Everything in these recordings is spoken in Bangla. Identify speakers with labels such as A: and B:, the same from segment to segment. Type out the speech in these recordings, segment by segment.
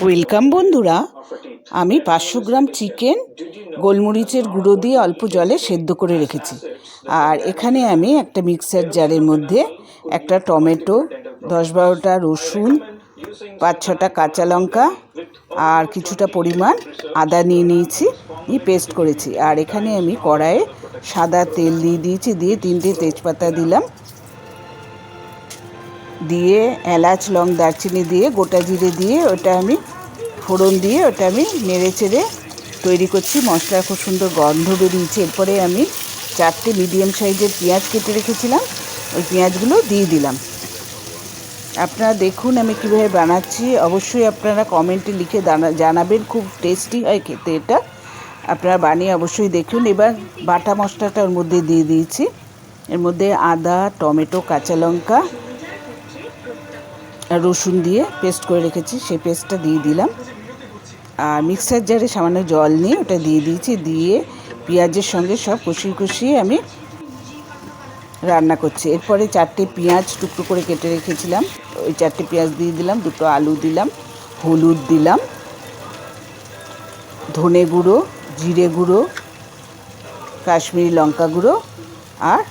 A: ওয়েলকাম বন্ধুরা, আমি 500 গ্রাম চিকেন গোলমরিচের গুঁড়ো দিয়ে অল্প জলে সেদ্ধ করে রেখেছি। আর এখানে আমি একটা মিক্সার জারের মধ্যে একটা টমেটো, 10-12টা রসুন, 5-6টা কাঁচা লঙ্কা আর কিছুটা পরিমাণ আদা নিয়ে নিয়েছি, পেস্ট করেছি। আর এখানে আমি কড়াইয়ে সাদা তেল দিয়ে দিয়েছি, দিয়ে 3টে তেজপাতা দিলাম, দিয়ে এলাচ লং দারচিনি দিয়ে গোটা জিরে দিয়ে ওটা আমি ফোড়ন দিয়ে ওটা আমি নেড়ে চেড়ে তৈরি করছি। মশলার খুব সুন্দর গন্ধ বেরিয়েছে। এরপরে আমি 4টে মিডিয়াম সাইজের পেঁয়াজ কেটে রেখেছিলাম, ওই পেঁয়াজগুলো দিয়ে দিলাম। আপনারা দেখুন আমি কীভাবে বানাচ্ছি, অবশ্যই আপনারা কমেন্টে লিখে জানাবেন। খুব টেস্টি হয় খেতে এটা, আপনারা বানিয়ে অবশ্যই দেখুন। এবার বাটা মশলাটা ওর মধ্যে দিয়ে দিয়েছি। এর মধ্যে আদা, টমেটো, কাঁচা লঙ্কা আর রসুন দিয়ে পেস্ট করে রেখেছি, সেই পেস্টটা দিয়ে দিলাম। আর মিক্সার জারে সামান্য জল নিয়ে ওটা দিয়ে দিয়েছি, দিয়ে পেঁয়াজের সঙ্গে সব কষিয়ে কষিয়ে আমি রান্না করছি। এরপরে 4টে পেঁয়াজ টুকরো করে কেটে রেখেছিলাম, ওই 4টে পেঁয়াজ দিয়ে দিলাম, 2টো আলু দিলাম, হলুদ দিলাম, ধনে গুঁড়ো, জিরে গুঁড়ো, কাশ্মীরি লঙ্কা গুঁড়ো আর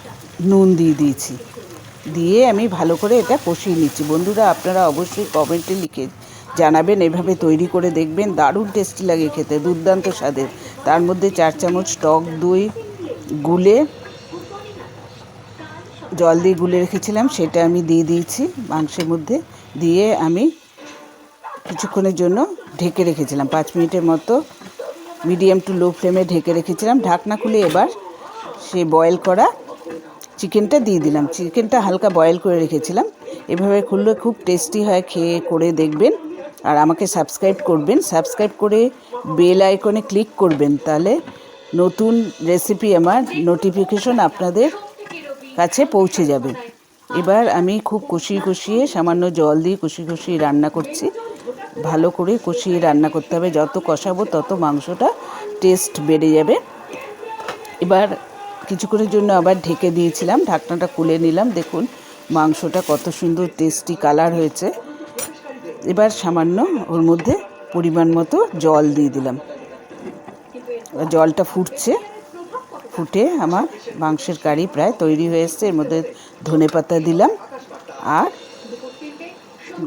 A: নুন দিয়ে দিয়েছি। দিয়ে আমি ভালো করে এটা কষিয়ে নিচ্ছি। বন্ধুরা আপনারা অবশ্যই কমেন্টে লিখে জানাবেন, এভাবে তৈরি করে দেখবেন, দারুণ টেস্টি লাগে খেতে, দুর্দান্ত স্বাদের। তার মধ্যে 4 চামচ টক দই গুলে জল দিয়ে গুলে রেখেছিলাম, সেটা আমি দিয়ে দিয়েছি মাংসের মধ্যে। দিয়ে আমি কিছুক্ষণের জন্য ঢেকে রেখেছিলাম, 5 মিনিটের মতো মিডিয়াম টু লো ফ্লেমে ঢেকে রেখেছিলাম। ঢাকনা খুলে এবার সে বয়েল করা চিকেনটা দিয়ে দিলাম। চিকেনটা হালকা বয়েল করে রেখেছিলাম। এভাবে খুললে খুব টেস্টি হয়, খেয়ে করে দেখবেন। আর আমাকে সাবস্ক্রাইব করবেন, সাবস্ক্রাইব করে বেল আইকনে ক্লিক করবেন, তাহলে নতুন রেসিপি আমার নোটিফিকেশন আপনাদের কাছে পৌঁছে যাবে। এবার আমি খুব কষিয়ে সামান্য জল দিয়ে কষিয়ে রান্না করছি। ভালো করে কষিয়ে রান্না করতে হবে, যত কষাবো তত মাংসটা টেস্ট বেড়ে যাবে। এবার কিছুক্ষণের জন্য আবার ঢেকে দিয়েছিলাম, ঢাকনাটা খুলে নিলাম। দেখুন মাংসটা কত সুন্দর টেস্টি কালার হয়েছে। এবার সামান্য ওর মধ্যে পরিমাণ মতো জল দিয়ে দিলাম, জলটা ফুটে আমার মাংসের কারি প্রায় তৈরি হয়ে এসছে। এর মধ্যে ধনেপাতা দিলাম আর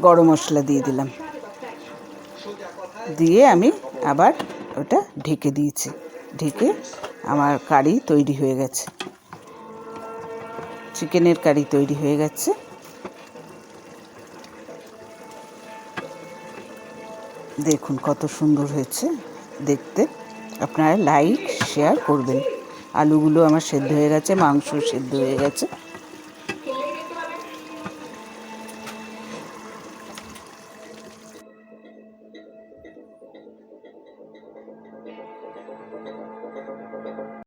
A: গরম মশলা দিয়ে দিলাম, দিয়ে আমি আবার ওটা ঢেকে দিয়েছি। ঢেকে আমার কারি তৈরি হয়ে গেছে, চিকেনের কারি তৈরি হয়ে গেছে। দেখুন কত সুন্দর হয়েছে দেখতে। আপনারা লাইক শেয়ার করবেন। আলুগুলো আমার সেদ্ধ হয়ে গেছে, মাংস সেদ্ধ হয়ে গেছে।